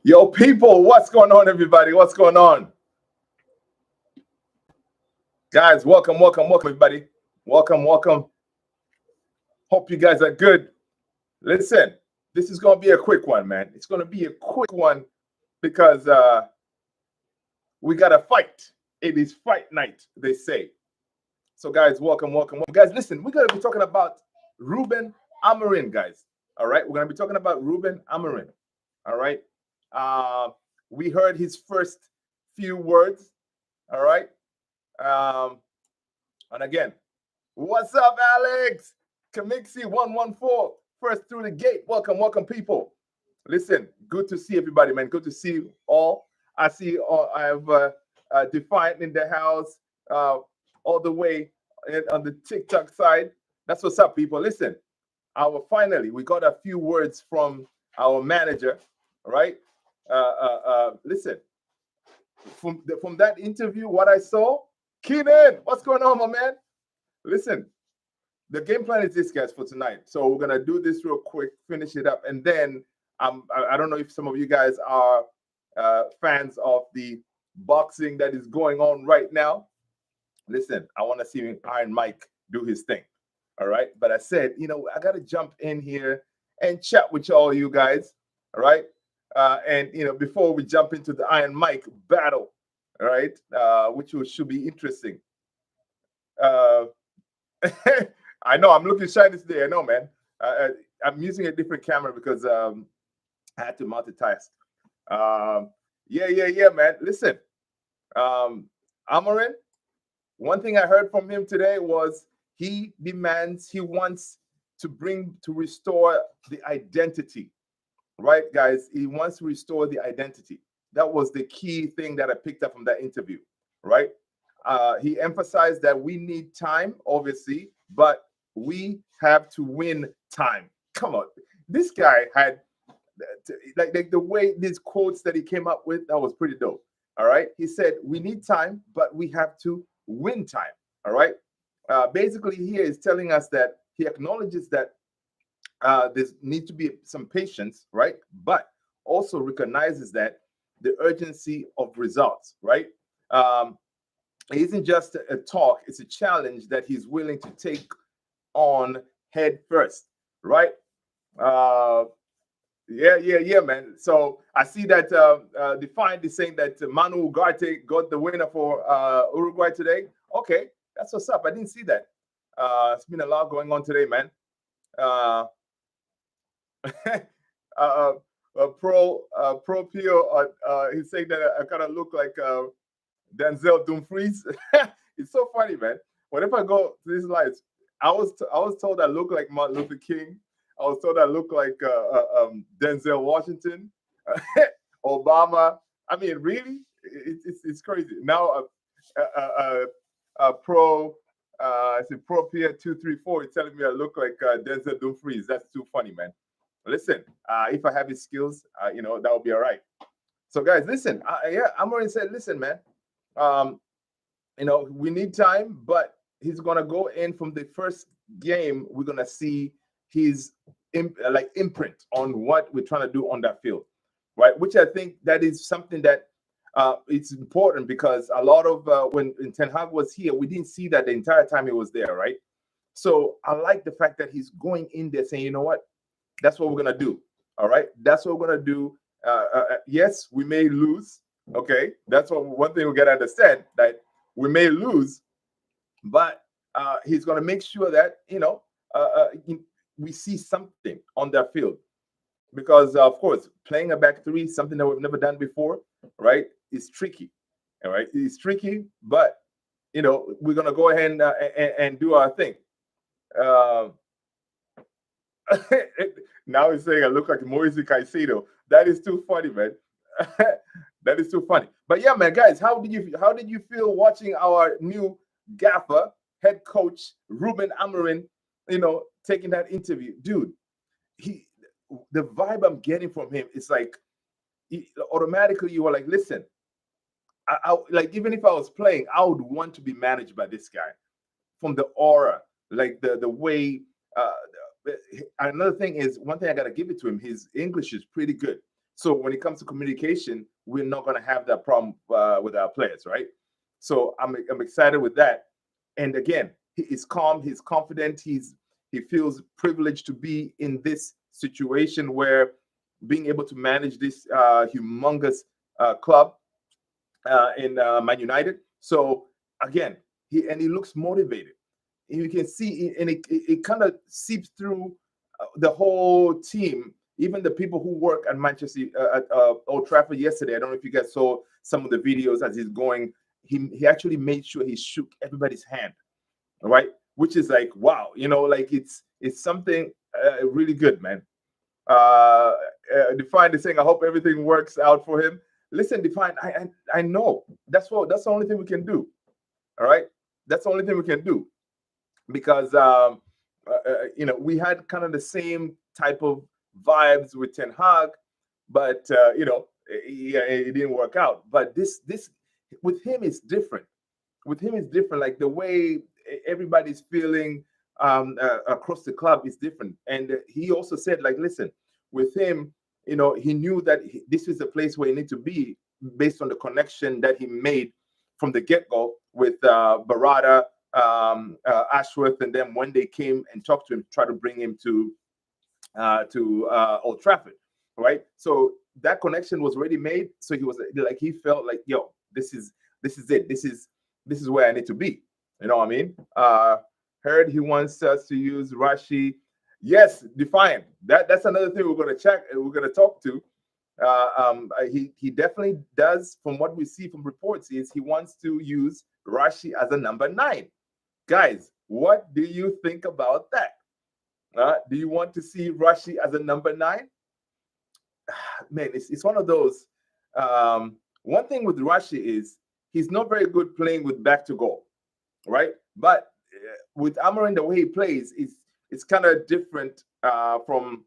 Yo, people, what's going on, everybody? What's going on? Guys, welcome, everybody. Welcome. Hope you guys are good. Listen, this is going to be a quick one, man. It's going to be a quick one because we got to fight. It is fight night, they say. So, guys, welcome. Guys, listen, we're going to be talking about Ruben Amorim, guys. All right? We're going to be talking about Ruben Amorim. All right? We heard his first few words. All right? And again, what's up, Alex? Kamixi 114, first through the gate. Welcome, people. Listen, good to see everybody, man. Good to see you all. I see I have Defiant in the house, all the way on the TikTok side. That's what's up, people. Listen, finally, we got a few words from our manager, right? Listen, from that interview, what I saw, Keenan, what's going on, my man? Listen, the game plan is this, guys, for tonight. So we're gonna do this real quick, finish it up, and then I don't know if some of you guys are fans of the boxing that is going on right now. Listen, I want to see Iron Mike do his thing. All right, but I said, I gotta jump in here and chat with all you guys. All right, and before we jump into the Iron Mike battle, all right, which should be interesting. I know I'm looking shiny today. I know, man. I'm using a different camera because I had to multitask. Yeah, man. Listen, Amorim, one thing I heard from him today was he wants to restore the identity. Right, guys? He wants to restore the identity. That was the key thing that I picked up from that interview, right? He emphasized that we need time, obviously, but we have to win time. Come on. This guy had, like the way these quotes that he came up with, that was pretty dope. All right. He said, we need time, but we have to win time. All right. Basically, here is telling us that he acknowledges that there needs to be some patience, right? But also recognizes that the urgency of results, right? It isn't just a talk, it's a challenge that he's willing to take on head first, right? Yeah, man. So I see that Defiant is saying that Manu Ugarte got the winner for Uruguay today. Okay, that's what's up. I didn't see that. It's been a lot going on today, man. Pro Pio, he's saying that I kind of look like Denzel Dumfries. It's so funny, man. Whenever I go to these lives, I was told I look like Martin Luther King. I was told I look like Denzel Washington, Obama. I mean, really, it's crazy. Now, Pro Pierre 234 is telling me I look like Denzel Dumfries. That's too funny, man. Listen, if I have his skills, that will be all right. So, guys, listen. Amorim said, listen, man. We need time, but he's gonna go in from the first game. We're gonna see his imprint on what we're trying to do on that field, right? Which I think that is something that it's important because a lot of when Ten Hag was here, we didn't see that the entire time he was there, right? So I like the fact that he's going in there saying, you know what, that's what we're gonna do. All right, that's what we're gonna do. Yes, we may lose. Okay, that's one thing we gotta understand, that we may lose, but he's gonna make sure that we see something on that field, because of course playing a back three, something that we've never done before, right? Is tricky. All right, it's tricky, but we're gonna go ahead and do our thing. Now he's saying I look like Moise Caicedo. That is too funny, man. That is too funny. But yeah, man, guys, how did you feel watching our new gaffer, head coach Ruben Amorim, taking that interview? Dude, the vibe I'm getting from him is like automatically you were like, listen, I like, even if I was playing, I would want to be managed by this guy, from the aura, like the way. Another thing is, one thing I gotta give it to him, his English is pretty good. So when it comes to communication, we're not going to have that problem with our players, right? So I'm excited with that. And again, he is calm, he's confident, he feels privileged to be in this situation where being able to manage this humongous club in Man United. So again, he looks motivated. You can see, and it kind of seeps through the whole team, even the people who work at Manchester at Old Trafford yesterday. I don't know if you guys saw some of the videos as he's going. He actually made sure he shook everybody's hand, all right, which is like wow, like it's something really good, man. Define is saying, I hope everything works out for him. Listen, Define, I know that's the only thing we can do. All right, that's the only thing we can do because we had kind of the same type of vibes with Ten Hag, but it didn't work out. But this with him is different. With him is different. Like the way everybody's feeling across the club is different. And he also said, like, listen, with him, he knew that this is the place where he needs to be based on the connection that he made from the get-go with Barada, Ashworth, and then when they came and talked to him, try to bring him to Old Trafford, right? So that connection was already made. So he was like, he felt like, yo, this is it. This is where I need to be. You know what I mean? Heard he wants us to use Rashi. Yes, Define. That's another thing we're going to check. We're going to talk to. He definitely does. From what we see from reports, is he wants to use Rashi as a number 9. Guys, what do you think about that? Do you want to see Rashi as a number 9? Man, it's one of those. One thing with Rashi is he's not very good playing with back to goal, right? But with Amorim, the way he plays it's kind of different from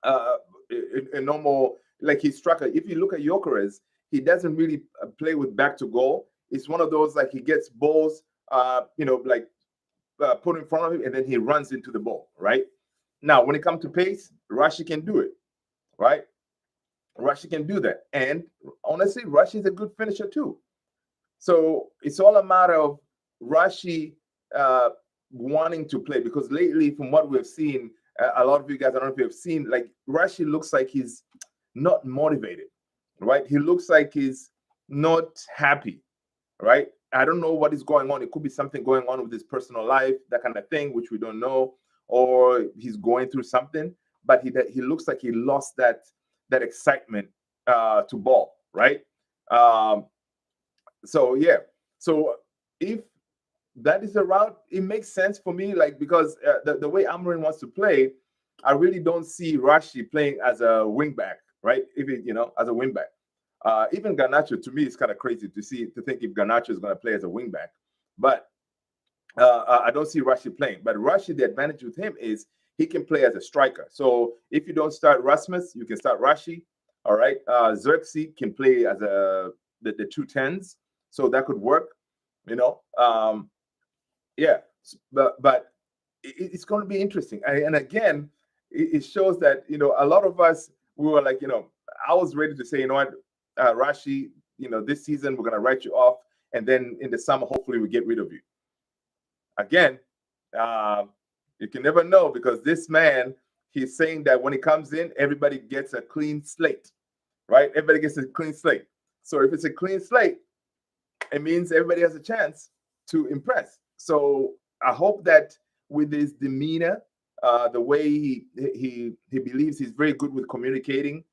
a normal, like his striker. If you look at Gyökeres, he doesn't really play with back to goal. It's one of those like he gets balls, put in front of him, and then he runs into the ball, right? Now, when it comes to pace, Rashi can do it, right? Rashi can do that. And honestly, Rashi is a good finisher too. So it's all a matter of Rashi wanting to play, because lately, from what we've seen, a lot of you guys, I don't know if you've seen, like Rashi looks like he's not motivated, right? He looks like he's not happy, right? I don't know what is going on. It could be something going on with his personal life, that kind of thing, which we don't know, or he's going through something. But he looks like he lost that excitement to ball, right? So yeah. So if that is the route, it makes sense for me, like because the way Amorim wants to play, I really don't see Rashi playing as a wing back, right? If it, as a wing back. Even Garnacho, to me, is kind of crazy to think if Garnacho is going to play as a wing back. But I don't see Rashi playing. But Rashi, the advantage with him is he can play as a striker. So if you don't start Rasmus, you can start Rashi. All right. Xerxes can play as the 2 10s. So that could work, yeah. But it's going to be interesting. And again, it shows that, a lot of us, we were like, I was ready to say, what, Rashi, this season we're going to write you off. And then in the summer, hopefully we get rid of you. Again, you can never know, because this man, he's saying that when he comes in, everybody gets a clean slate, right? Everybody gets a clean slate. So if it's a clean slate, it means everybody has a chance to impress. So I hope that with his demeanor, the way he believes he's very good with communicating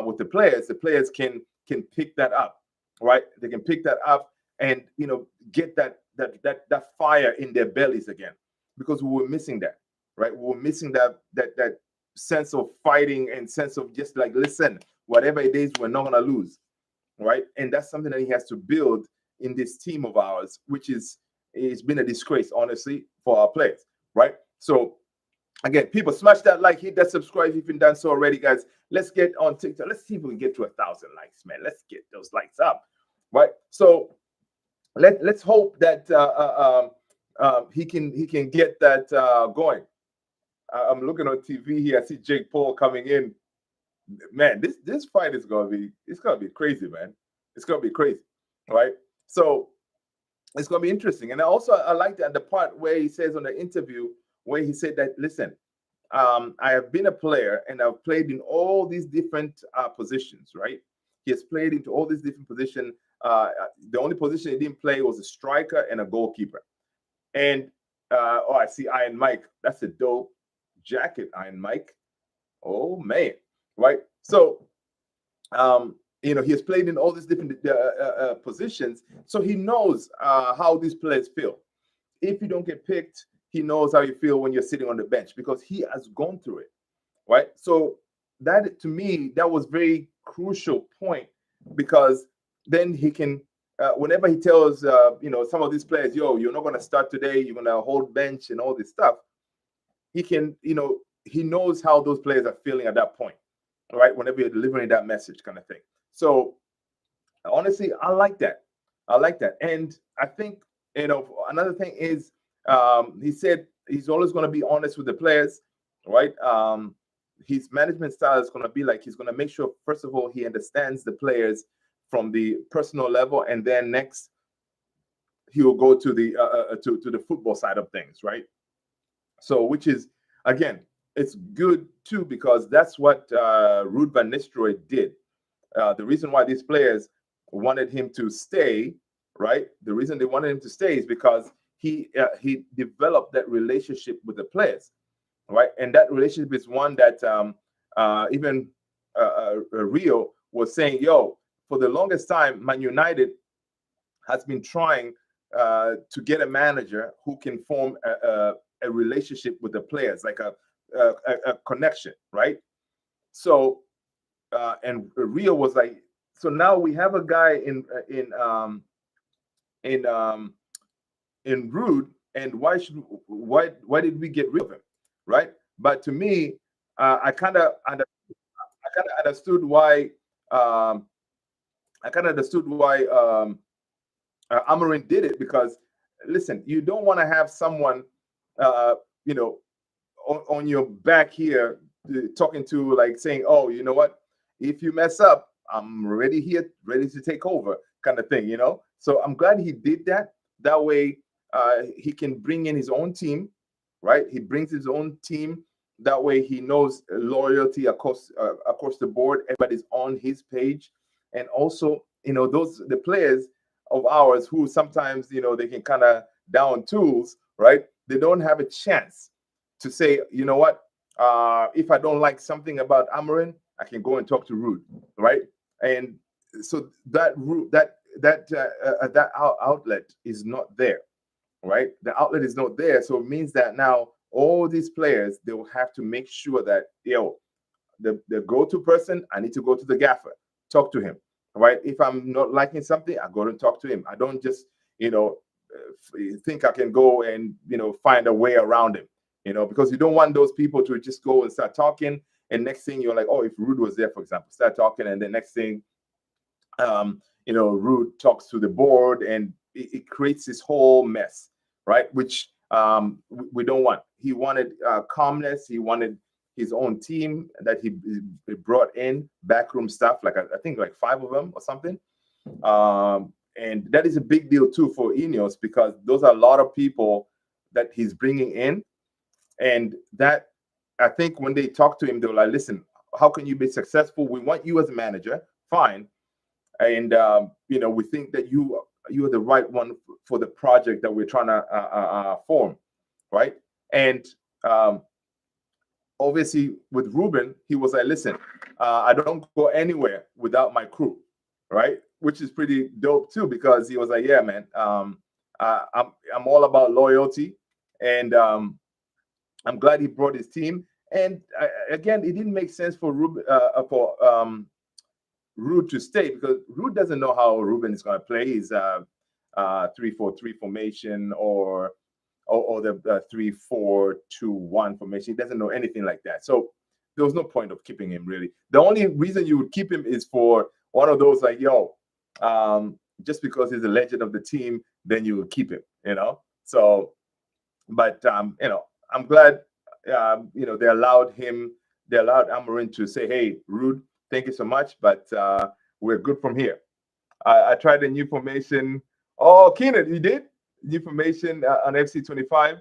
with the players can pick that up, right? They can pick that up and get that fire in their bellies again, because we were missing that, right? We were missing that sense of fighting and sense of just like, listen, whatever it is, we're not gonna lose, right? And that's something that he has to build in this team of ours, which it's been a disgrace, honestly, for our players, right? So again, people, smash that like, hit that subscribe if you've been done so already, guys. Let's get on TikTok. Let's see if we can get to 1,000 likes, man. Let's get those likes up, right? So let's hope that he can get that going. I'm looking on TV here. I see Jake Paul coming in. man, this fight is gonna be it's gonna be crazy, man. It's gonna be crazy, right? So it's gonna be interesting. And also I like that the part where he says on the interview where he said that listen, I have been a player and I've played in all these different positions, right? He has played into all these different positions. The only position he didn't play was a striker and a goalkeeper. And oh, I see Iron Mike. That's a dope jacket, Iron Mike. Oh man, right? So he has played in all these different positions, so he knows how these players feel. If you don't get picked, he knows how you feel when you're sitting on the bench because he has gone through it, right? So that to me, that was very crucial point because then he can, whenever he tells, some of these players, yo, you're not going to start today, you're going to hold bench and all this stuff, he can, he knows how those players are feeling at that point, right? Whenever you're delivering that message kind of thing. So honestly, I like that. I like that. And I think, another thing is he said he's always going to be honest with the players, right? His management style is going to be like he's going to make sure, first of all, he understands the players from the personal level, and then next he will go to the to the football side of things, right? So, which is again, it's good too because that's what Ruud van Nistelrooy did. The reason why these players wanted him to stay, right? The reason they wanted him to stay is because he developed that relationship with the players, right? And that relationship is one that even Rio was saying, "Yo, for the longest time, Man United has been trying to get a manager who can form a relationship with the players, like a connection, right?" So and Rio was like, so now we have a guy in Rude, and why did we get rid of him, right? But to me, I kind of understood why Amorim did it because listen, you don't want to have someone you know on your back here talking to like saying, oh, you know what? If you mess up, I'm ready here, ready to take over, kind of thing, So I'm glad he did that. That way, he can bring in his own team, right? He brings his own team. That way, he knows loyalty across the board. Everybody's on his page, and also, those the players of ours who sometimes they can kind of down tools, right? They don't have a chance to say, you know what, if I don't like something about Amarin, I can go and talk to Rude, right? And so that outlet is not there, right? The outlet is not there, so it means that now all these players they will have to make sure that the go-to person, I need to go to the gaffer, talk to him, right? If I'm not liking something, I go and talk to him. I don't just think I can go and find a way around him, because you don't want those people to just go and start talking, and next thing you're like, oh, if Rude was there, for example, start talking, and the next thing Rude talks to the board, and it creates this whole mess, right? Which we don't want. He wanted calmness. He wanted his own team that he brought in, backroom stuff, like I think like 5 of them or something. And that is a big deal too for Ineos because those are a lot of people that he's bringing in, and that I think when they talk to him, they were like, "Listen, how can you be successful? We want you as a manager, fine, and we think that you are the right one for the project that we're trying to form, right?" And obviously with Ruben, he was like, "Listen, I don't go anywhere without my crew," right? Which is pretty dope too because he was like, "Yeah, man, I'm all about loyalty," and I'm glad he brought his team. And again, it didn't make sense for Rude to stay because Rude doesn't know how Ruben is going to play his 3-4-3 formation or the 3-4-2-1 formation. He doesn't know anything like that. So there was no point of keeping him really. The only reason you would keep him is for one of those like, just because he's a legend of the team, then you will keep him, So, but I'm glad they allowed him they allowed Amorim to say, "Hey, Rude, thank you so much, but we're good from here." I tried a new formation. Oh, Keenan, you did new formation on FC25.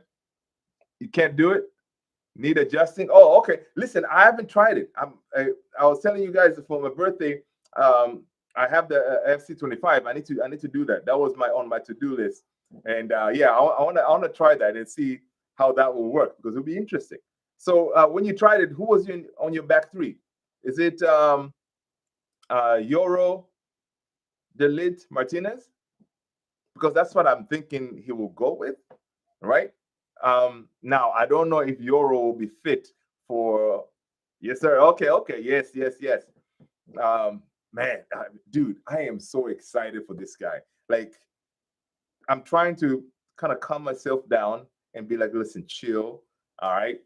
You can't do it. Need adjusting. Oh, okay. Listen, I haven't tried it. I was telling you guys for my birthday. I have the FC25. I need to do that. That was my on my to do list. And yeah, I want to try that and see how that will work because it'll be interesting. So when you tried it, who was on your back three? Is it Yoro, Delit, Martinez? Because that's what I'm thinking he will go with, right? Now I don't know if Yoro will be fit for. Yes, sir. Okay, okay. Yes, yes, yes. Man, dude, I am so excited for this guy. Like, I'm trying to kind of calm myself down and be like, listen, chill. All right.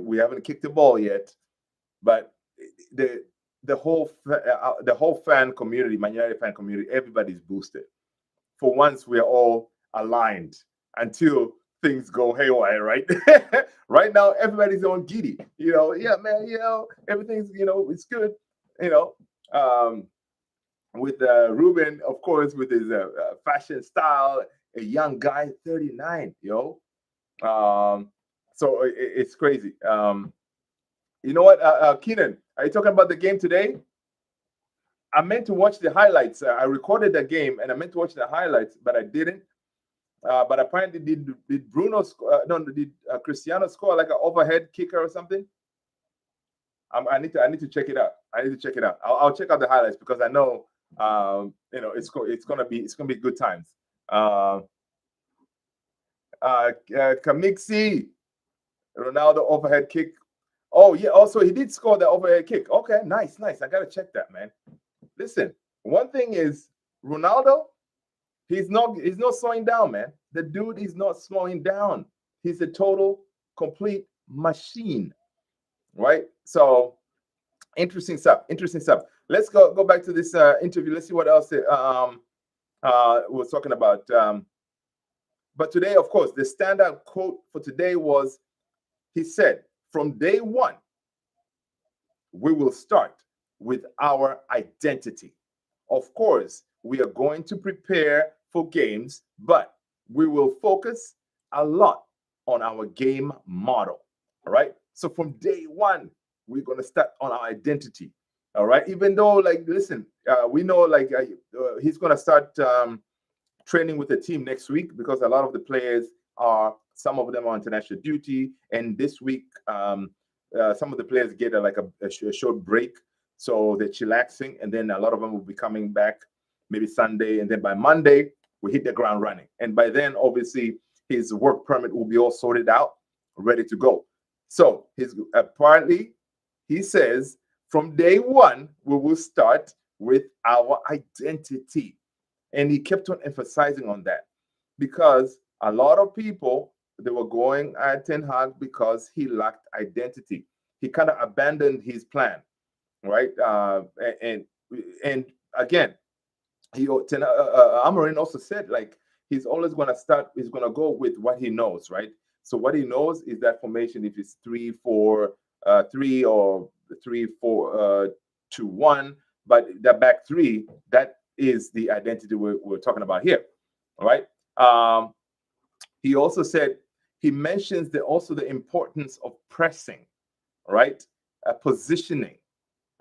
We haven't kicked the ball yet, but the the whole fan community, Man United fan community, everybody's boosted. For once, we're all aligned until things go haywire, right? Right now, everybody's on giddy. Yeah, man. Everything's it's good. You know, um, with Ruben, of course, with his fashion style, a young guy, 39, yo. Um, so it's crazy. You know what, Keenan? Are you talking about the game today? I meant to watch the highlights. I recorded the game and I meant to watch the highlights, but I didn't. But apparently, did Bruno no, did Cristiano score like an overhead kicker or something? I need to check it out. I need to check it out. I'll check out the highlights because I know it's gonna be good times. Kamixi, Ronaldo overhead kick. Oh yeah, also he did score the overhead kick. Okay, nice, nice. I gotta check that, man. Listen, one thing is Ronaldo, he's not slowing down, man. The dude is not slowing down. He's a total complete machine, right? So interesting stuff. Interesting stuff. Let's go back to this interview. Let's see what else was talking about. But today, of course, the standout quote for today was, he said, "From day one, we will start with our identity. Of course, we are going to prepare for games, but we will focus a lot on our game model." All right. So from day one, we're going to start on our identity. All right. Even though, like, listen, we know, like, he's going to start training with the team next week because a lot of the players some of them are on international duty. And this week, some of the players get a short break. So they're chillaxing. And then a lot of them will be coming back maybe Sunday. And then by Monday, we hit the ground running. And by then, obviously, his work permit will be all sorted out, ready to go. So apparently, he says, from day one, we will start with our identity. And he kept on emphasizing on that because a lot of people, they were going at Ten Hag because he lacked identity. He kind of abandoned his plan, right? And again, Amorim also said, like, he's always going to go with what he knows, right? So what he knows is that formation, if it's 3-4-3 or 3-4-2-1, but the back three, that is the identity we're talking about here. All right. He also said, he mentions also the importance of pressing, right? Positioning,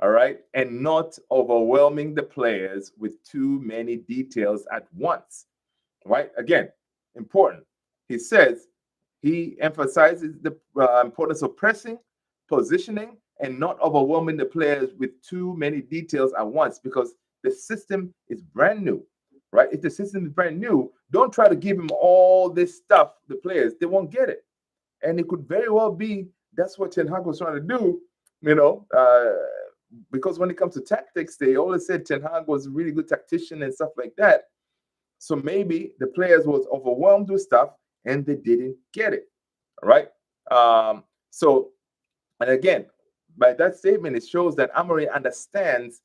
all right, and not overwhelming the players with too many details at once, right? Again, important. He says he emphasizes the importance of pressing, positioning, and not overwhelming the players with too many details at once because the system is brand new, right? If the system is brand new, don't try to give him all this stuff, the players, they won't get it. And it could very well be that's what Ten Hag was trying to do, because when it comes to tactics, they always said Ten Hag was a really good tactician and stuff like that. So maybe the players was overwhelmed with stuff and they didn't get it, right? And again, by that statement, it shows that Amorim understands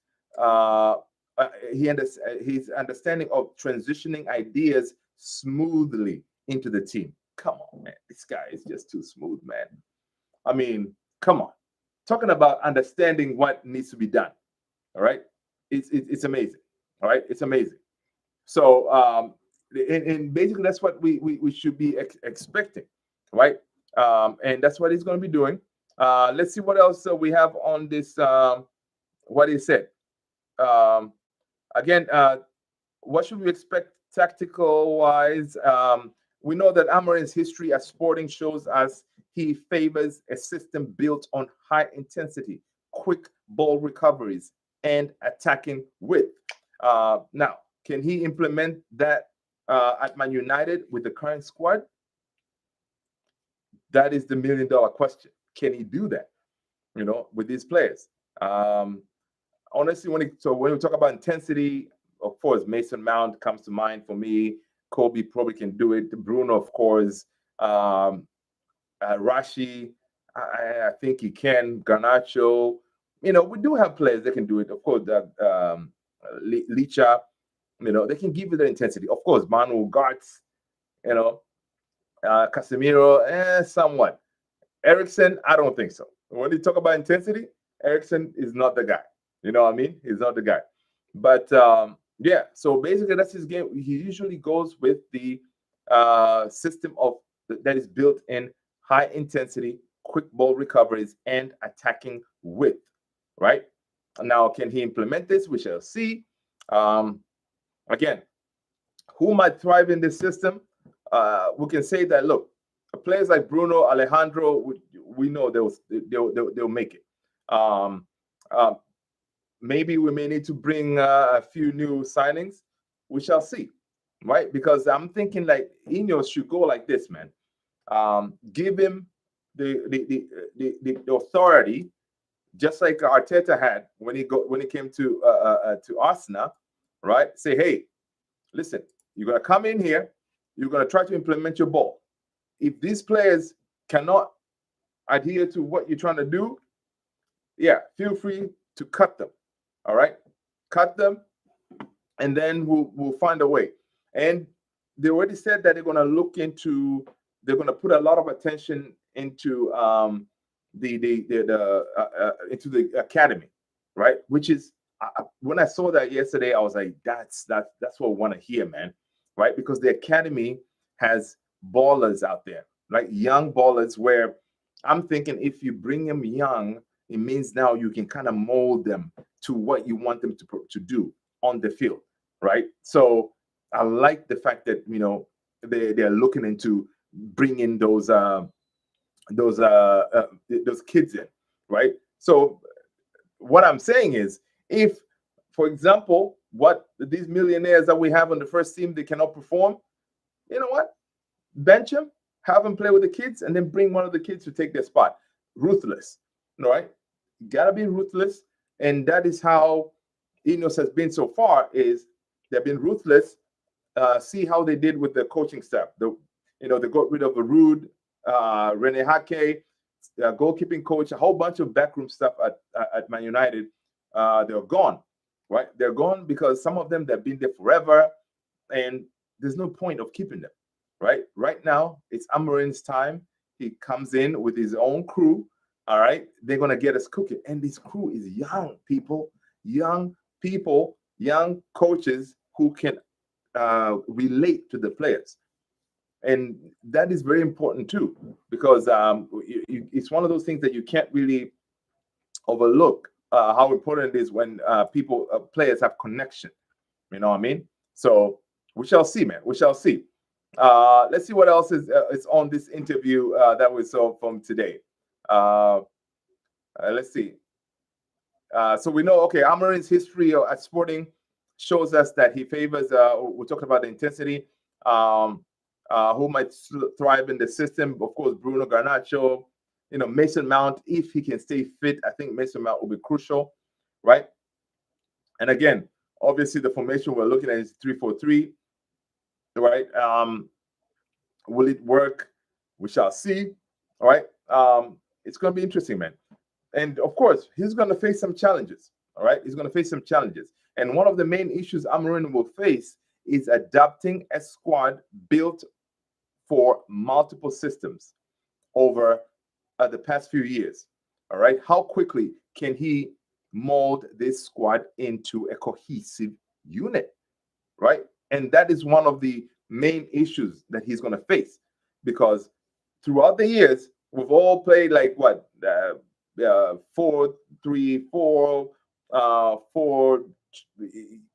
his understanding of transitioning ideas smoothly into the team. Come on, man. This guy is just too smooth, man. I mean, come on. talking about understanding what needs to be done. All right, it's amazing. All right, it's amazing. So and basically that's what we should be expecting, right? And that's what he's going to be doing. Let's see what else we have on this. What he said. Um, Again, what should we expect tactical wise? We know that Amorim's history as sporting shows us he favors a system built on high intensity, quick ball recoveries, and attacking width. Now, can he implement that at Man United with the current squad? That is the $1 million question. Can he do that? With these players. Honestly, when we talk about intensity, of course, Mason Mount comes to mind for me. Kobe probably can do it. Bruno, of course. Rashi, I think he can. Garnacho. We do have players that can do it. Of course, that Licha. They can give you the intensity. Of course, Manu Gartz. Casemiro, somewhat. Ericsson, I don't think so. When you talk about intensity, Ericsson is not the guy. You know what I mean? He's not the guy. But yeah, so basically that's his game. He usually goes with the system that is built in high intensity, quick ball recoveries, and attacking width. Right? Now, can he implement this? We shall see. Again, who might thrive in this system? We can say that, look, players like Bruno, Alejandro, we know they'll make it. Maybe we may need to bring a few new signings. We shall see, right? Because I'm thinking like Ineos should go like this, man. Give him the authority, just like Arteta had when he came to Arsenal, right? Say, hey, listen, you're gonna come in here, you're gonna try to implement your ball. If these players cannot adhere to what you're trying to do, yeah, feel free to cut them. All right, cut them, and then we'll find a way. And they already said that they're going to put a lot of attention into into the academy, right? Which is when I saw that yesterday, I was like, that's what we want to hear, man, right? Because the academy has ballers out there, like young ballers, where I'm thinking if you bring them young, it means now you can kind of mold them to what you want them to do on the field, right? So I like the fact that they're looking into bringing those kids in, right? So what I'm saying is, if, for example, what these millionaires that we have on the first team, they cannot perform, you know what? Bench them, have them play with the kids, and then bring one of the kids to take their spot. Ruthless, right? You gotta be ruthless, and that is how Ineos has been so far. Is they've been ruthless. See how they did with the coaching staff. They got rid of Rude, Rene Hake, goalkeeping coach, a whole bunch of backroom stuff at Man United. They're gone, right? They're gone because some of them they've been there forever, and there's no point of keeping them, right? Right now, it's Amorim's time. He comes in with his own crew. All right, they're gonna get us cooking, and this crew is young people, young coaches who can relate to the players, and that is very important too, because it's one of those things that you can't really overlook how important it is when players have connection. You know what I mean? So we shall see, man. We shall see. Let's see what else is on this interview that we saw from today. Let's see. So we know, okay, Amorim's history at Sporting shows us that he favors. We're talking about the intensity. Who might thrive in the system? Of course, Bruno Garnacho. Mason Mount, if he can stay fit, I think Mason Mount will be crucial, right? And again, obviously, the formation we're looking at is 3-4-3, right? Will it work? We shall see. All right. It's going to be interesting, man. And of course, he's going to face some challenges. All right. He's going to face some challenges. And one of the main issues Amorim will face is adapting a squad built for multiple systems over the past few years. All right. How quickly can he mold this squad into a cohesive unit? Right. And that is one of the main issues that he's going to face, because throughout the years, we've all played like what, 4-3-4, 4,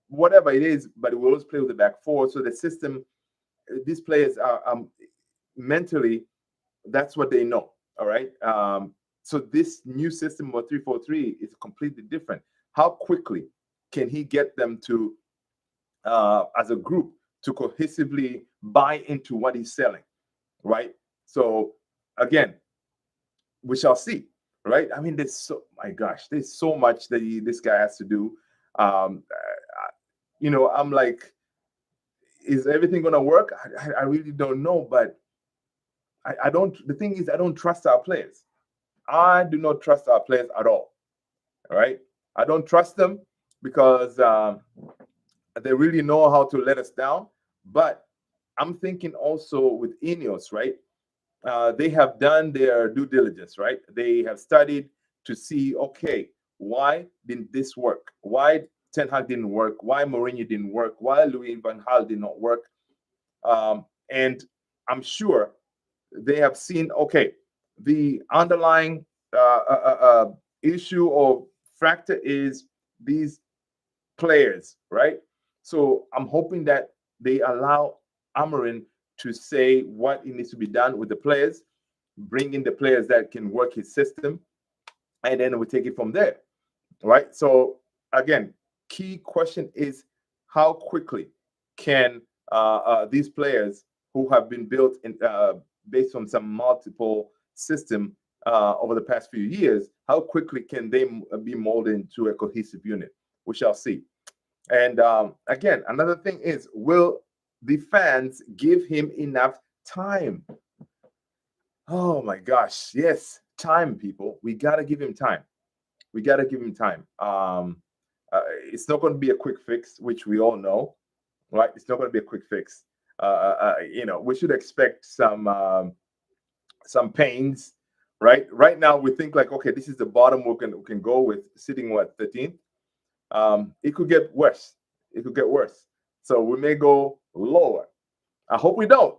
whatever it is, but we always play with the back four. So the system, these players are mentally, that's what they know. All right. So this new system of 3-4-3 is completely different. How quickly can he get them to, as a group, to cohesively buy into what he's selling? Right. So again, we shall see. Right. I mean, my gosh, there's so much that this guy has to do. I'm like, is everything going to work? I really don't know, but I don't. The thing is, I don't trust our players. I do not trust our players at all. All right, I don't trust them because they really know how to let us down. But I'm thinking also with Ineos, right? They have done their due diligence, right? They have studied to see, okay, why didn't this work? Why Ten Hag didn't work? Why Mourinho didn't work? Why Louis van Gaal did not work? And I'm sure they have seen, okay, the underlying issue or factor is these players, right? So I'm hoping that they allow Amorim to say what it needs to be done with the players, bring in the players that can work his system, and then we take it from there, right? So again, key question is how quickly can these players who have been built in based on some multiple system over the past few years, how quickly can they be molded into a cohesive unit? We shall see. And again, another thing is, will the fans give him enough time? Oh my gosh, yes, time, people. We gotta give him time. We gotta give him time. It's not going to be a quick fix, which we all know, right? It's not going to be a quick fix. We should expect some pains, right? Right now, we think like, okay, this is the bottom we can go with, sitting what, 13th. It could get worse. It could get worse. So we may go lower. I hope we don't.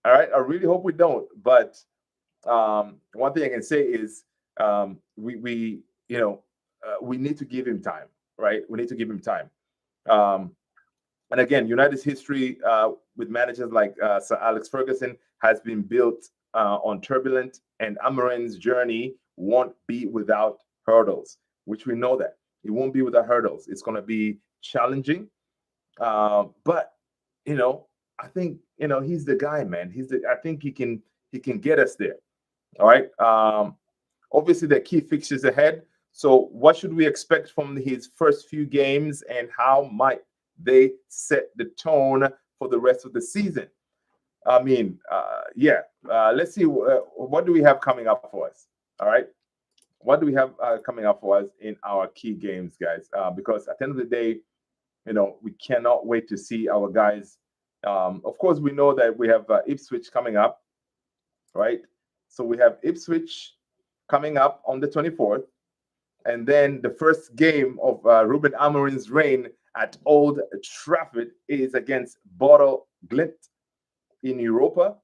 All right. I really hope we don't. But one thing I can say is we need to give him time, right? We need to give him time. Um, and again, United's history with managers like Sir Alex Ferguson has been built on turbulent, and Amorim's journey won't be without hurdles, which we know that. It won't be without hurdles. It's going to be challenging. But, I think, he's the guy, man. I think he can get us there. All right. Obviously, the key fixtures ahead. So, what should we expect from his first few games, and how might they set the tone for the rest of the season? I mean, yeah. Let's see. What do we have coming up for us? All right. What do we have coming up for us in our key games, guys? Because at the end of the day, we cannot wait to see our guys. Of course, we know that we have Ipswich coming up, right? So we have Ipswich coming up on the 24th. And then the first game of Ruben Amorim's reign at Old Trafford is against Bottle Glint in Europa.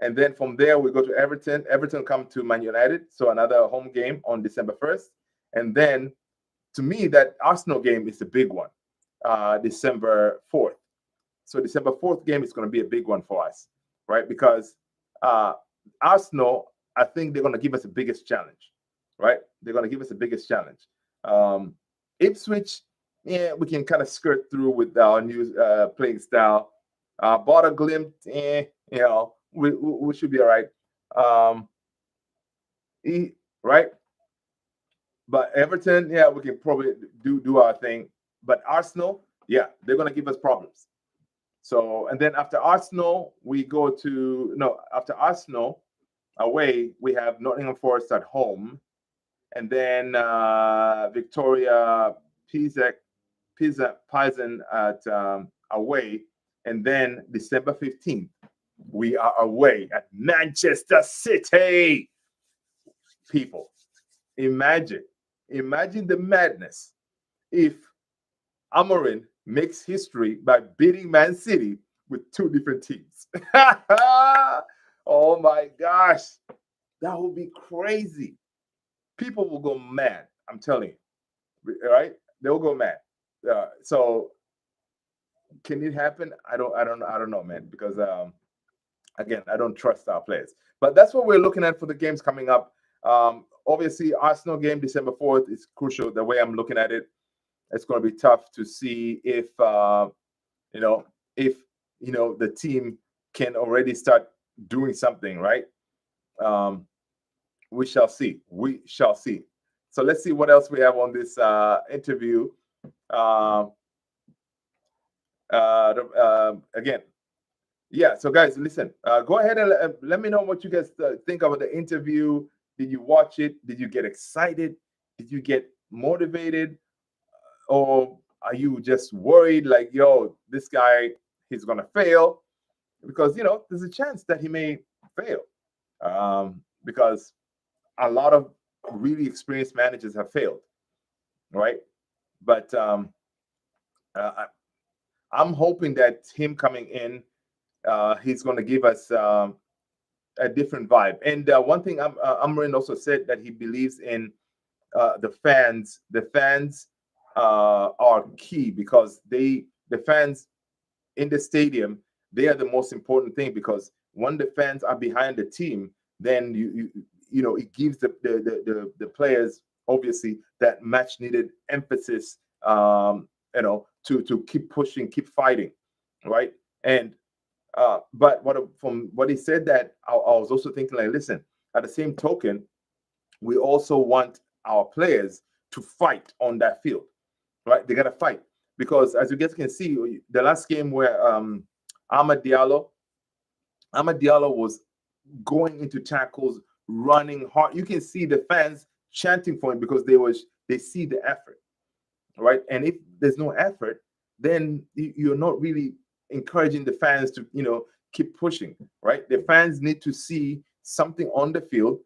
And then from there, we go to Everton. Everton come to Man United. So another home game on December 1st. And then, to me, that Arsenal game is the big one, December 4th. So December 4th game is going to be a big one for us, right? Because Arsenal, I think they're going to give us the biggest challenge, right? They're going to give us the biggest challenge. Ipswich, yeah, we can kind of skirt through with our new playing style. Bottle Glimt, we should be all right. Right? But Everton, yeah, we can probably do our thing. But Arsenal, yeah, they're going to give us problems. So, and then after Arsenal, after Arsenal away, we have Nottingham Forest at home. And then Victoria Pisen at away. And then December 15th, we are away at Manchester City. People, Imagine, imagine the madness if Amorim makes history by beating Man City with two different teams. Oh my gosh, that would be crazy. People will go mad. I'm telling you, right? They'll go mad. So can it happen? I don't know, man. Because again, I don't trust our players. But that's what we're looking at for the games coming up. Obviously, Arsenal game December 4th is crucial. The way I'm looking at it, it's going to be tough to see if you know if the team can already start doing something, right? Um, we shall see. We shall see. So let's see what else we have on this interview. Uh, Again, yeah. So guys, listen. Go ahead and let me know what you guys think about the interview. Did you watch it? Did you get excited? Did you get motivated? Or are you just worried like, yo, this guy, he's gonna fail? Because there's a chance that he may fail, because a lot of really experienced managers have failed, right? But I, I'm hoping that him coming in, he's going to give us a different vibe. And one thing Amrin also said that he believes in the fans. The fans are key because the fans in the stadium, they are the most important thing, because when the fans are behind the team, then it gives the players obviously that much needed emphasis, to keep pushing, keep fighting, right? And but from what he said, that I was also thinking like, listen, at the same token, we also want our players to fight on that field, right? They gotta fight, because as you guys can see, the last game where Ahmad Diallo, Ahmad Diallo was going into tackles, running hard. You can see the fans chanting for him because they see the effort, right? And if there's no effort, then you're not really encouraging the fans to keep pushing, right? The fans need to see something on the field,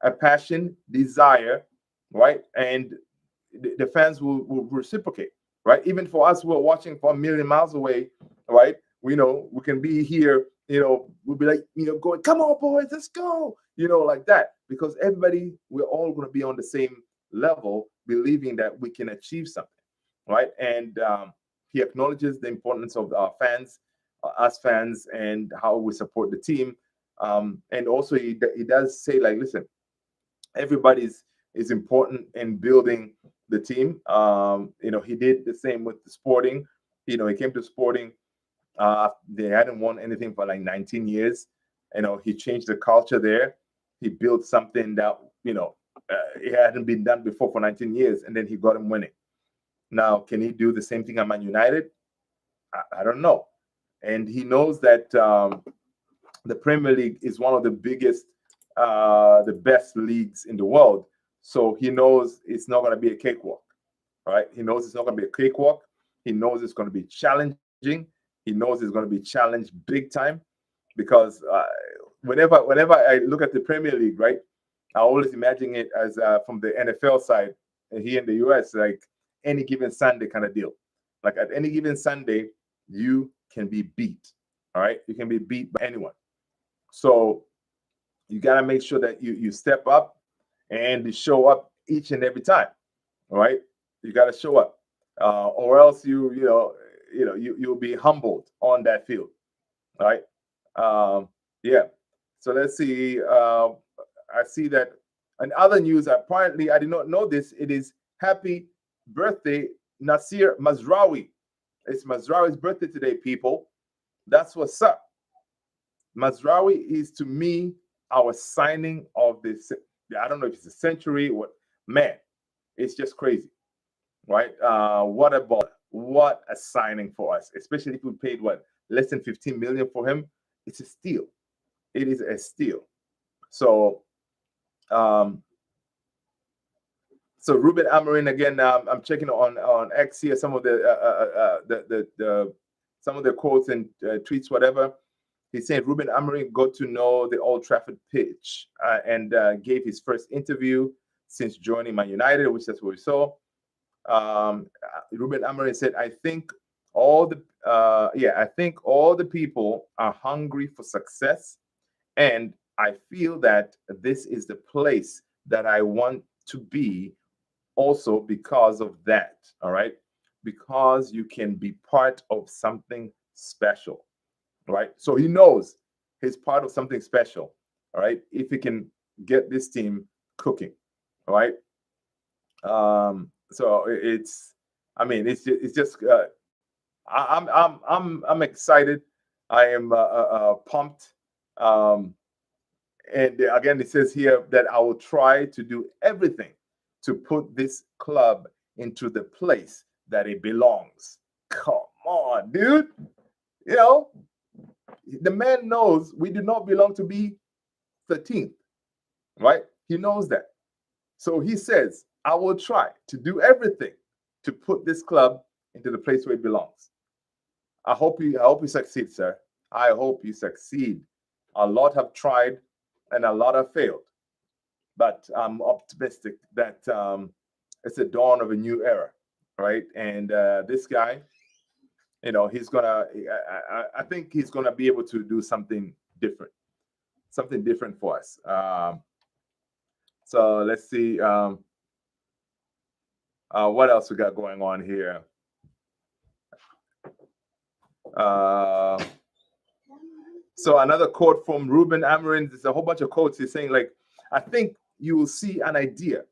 a passion, desire, right? And the fans will reciprocate, right? Even for us who are watching from a million miles away, right? We know we can be here, we'll be like, going, come on, boys, let's go, like that, because everybody, we're all going to be on the same level, believing that we can achieve something, right? And he acknowledges the importance of our fans, us fans, and how we support the team. And also, he does say, like, listen, everybody's is important in building the team. He did the same with the Sporting. He came to Sporting. They hadn't won anything for like 19 years. He changed the culture there. He built something that it hadn't been done before for 19 years, and then he got him winning. Now, can he do the same thing at Man United? I don't know. And he knows that the Premier League is one of the biggest, the best leagues in the world. So he knows it's not going to be a cakewalk, right? He knows it's not going to be a cakewalk. He knows it's going to be challenging. He knows it's going to be challenged big time, because whenever I look at the Premier League, right, I always imagine it as from the NFL side here in the US, like any given Sunday kind of deal. Like at any given Sunday, you can be beat. All right, you can be beat by anyone. So you got to make sure that you step up and you show up each and every time. All right, you got to show up, or else you'll be humbled on that field. All right. Yeah. So let's see. I see that in other news, apparently, I did not know this. It is happy birthday, Nasir Mazraoui. It's Mazraoui's birthday today, people. That's what's up. Mazraoui is, to me, our signing of this. I don't know if it's a century. What, man? It's just crazy, right? What a ball! What a signing for us, especially if we paid what, less than 15 million for him. It's a steal. It is a steal. So, um, so Ruben Amorim again. I'm checking on X here. Some of the some of the quotes and tweets, whatever. He said Ruben Amorim got to know the Old Trafford pitch and gave his first interview. since joining Man United, which that's what we saw. Ruben Amorim said, I think all the people are hungry for success, and I feel that this is the place that I want to be also because of that. All right. Because you can be part of something special. Right. So he knows he's part of something special. All right. If he can get this team cooking. All right. So it's, I mean, it's just, I'm excited. I am pumped. Um, and again, it says here that I will try to do everything to put this club into the place that it belongs. Come on, dude. You know, the man knows we do not belong to be 13th, right? He knows that. So he says, I will try to do everything to put this club into the place where it belongs. I hope you succeed, sir. I hope you succeed. A lot have tried and a lot have failed, but I'm optimistic that it's the dawn of a new era, right? And this guy, he's gonna. I think he's gonna be able to do something different for us. So let's see what else we got going on here. So another quote from Ruben Amorim. There's a whole bunch of quotes. He's saying, like, I think you will see an idea.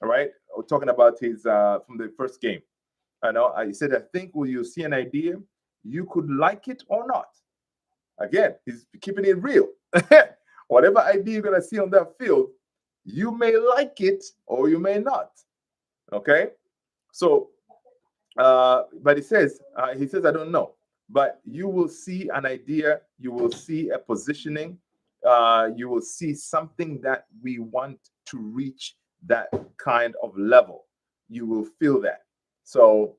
All right, we're talking about his from the first game. I know he said, I think will you see an idea, you could like it or not. Again, he's keeping it real. Whatever idea you're gonna see on that field, you may like it or you may not. Okay, so but he says, I don't know, but you will see an idea, you will see a positioning, you will see something that we want to reach that kind of level. You will feel that. So,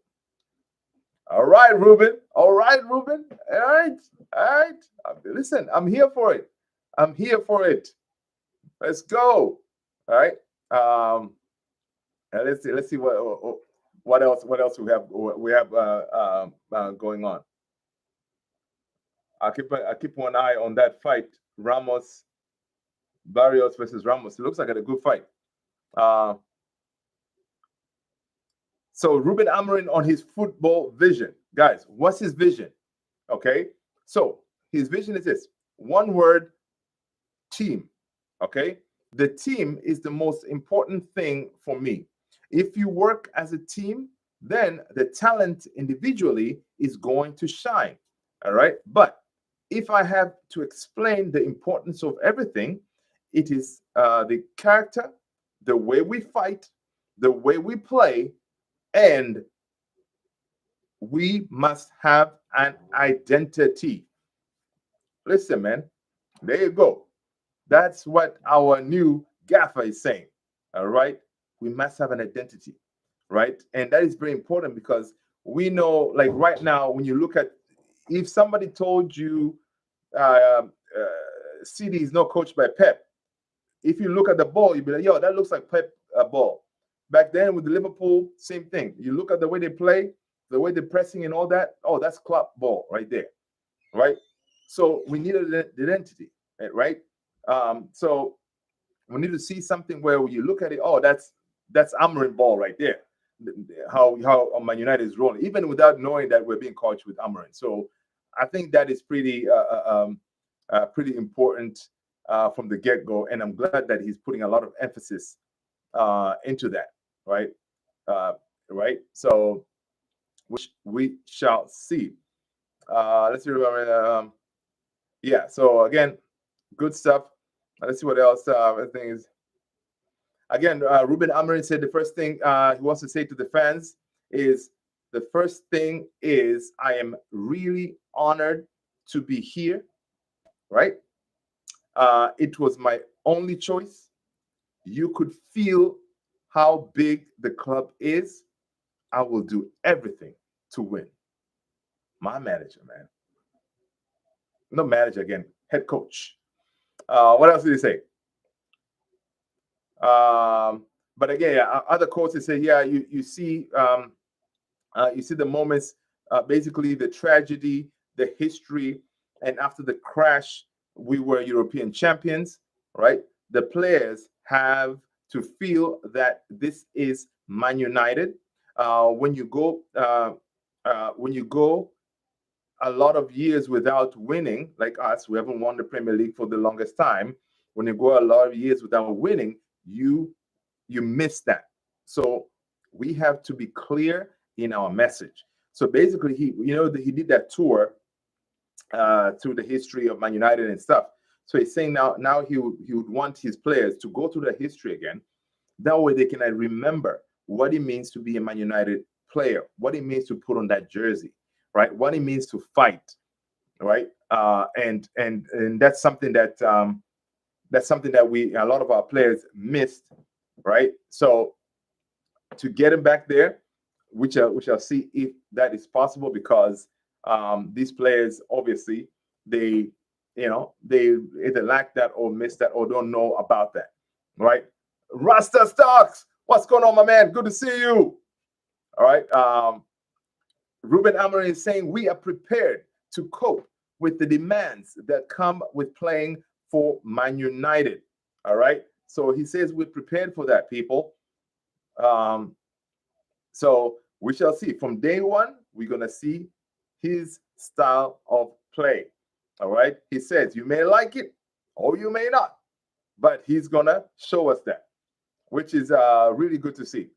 all right, Ruben. All right, Ruben. All right, all right. Listen, I'm here for it. I'm here for it. Let's go. All right. Let's see. Let's see what else. What else we have going on. I keep one eye on that fight. Barrios versus Ramos. It looks like a good fight. So Ruben Amorim on his football vision. Guys, what's his vision? Okay. So his vision is this: one word, team. Okay. The team is the most important thing for me. If you work as a team, then the talent individually is going to shine. All right. But if I have to explain the importance of everything, it is the character, the way we fight, the way we play, and we must have an identity. Listen, man, there you go. That's what our new gaffer is saying. All right. We must have an identity. Right. And that is very important because we know, like right now, when you look at, if somebody told you uh, CD is not coached by Pep, if you look at the ball, you'd be like, yo, that looks like Pep ball. Back then with the Liverpool, same thing. You look at the way they play, the way they're pressing and all that. Oh, that's Klopp ball right there. Right. So we need an identity. Right. So we need to see something where you look at it. Oh, that's Amorim ball right there. How Man United is rolling, even without knowing that we're being coached with Amorim. So I think that is pretty pretty important from the get go, and I'm glad that he's putting a lot of emphasis into that. Right, right. So which we shall see. Let's see. Yeah. So again, good stuff. Let's see what else. I think is again. Ruben Amorim said the first thing he wants to say to the fans is I am really honored to be here. Right. It was my only choice. You could feel how big the club is. I will do everything to win. My manager, man. No manager again, head coach. What else did he say? But But again, other coaches say, yeah, you see the moments, basically the tragedy, the history, and after the crash, we were European champions, right? The players have to feel that this is Man United. When you go a lot of years without winning, like us, we haven't won the Premier League for the longest time. When you go a lot of years without winning, you miss that. So we have to be clear in our message. So basically, he did that tour through the history of Man United and stuff. So he's saying now he would want his players to go through the history again. That way they can remember what it means to be a Man United player, what it means to put on that jersey, right? What it means to fight, right? And that's something that a lot of our players missed, right? So to get him back there, we shall see if that is possible, because these players obviously they either lack that or miss that or don't know about that, right? Rasta Stocks, what's going on, my man? Good to see you. All right. Ruben Amorim is saying we are prepared to cope with the demands that come with playing for Man United. All right. So he says we're prepared for that, people. So we shall see. From day one, we're going to see his style of play. All right. He says you may like it or you may not, but he's going to show us that, which is really good to see.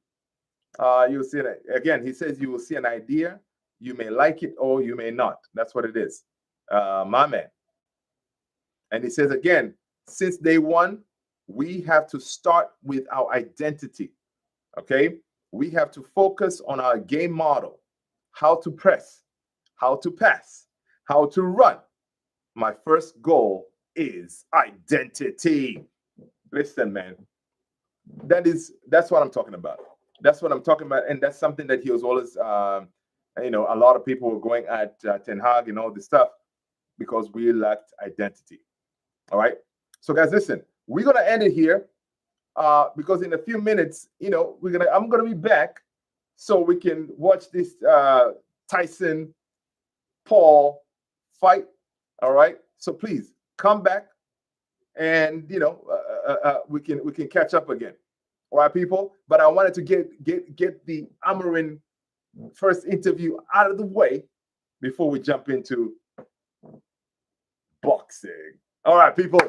You'll see it again. He says you will see an idea. You may like it or you may not. That's what it is, my man. And he says again, since day one, we have to start with our identity. Okay, we have to focus on our game model: how to press, how to pass, how to run. My first goal is identity. Listen, man, that's what I'm talking about. That's what I'm talking about, and that's something that he was always, a lot of people were going at Ten Hag and all this stuff because we lacked identity. All right, so guys, listen, we're gonna end it here because in a few minutes, I'm gonna be back so we can watch this Tyson Paul fight. All right, so please come back, and we can catch up again. All right, people. But I wanted to get the Amorim first interview out of the way before we jump into boxing. All right, people.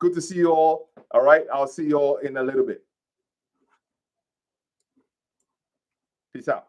Good to see you all. All right, I'll see you all in a little bit. Peace out.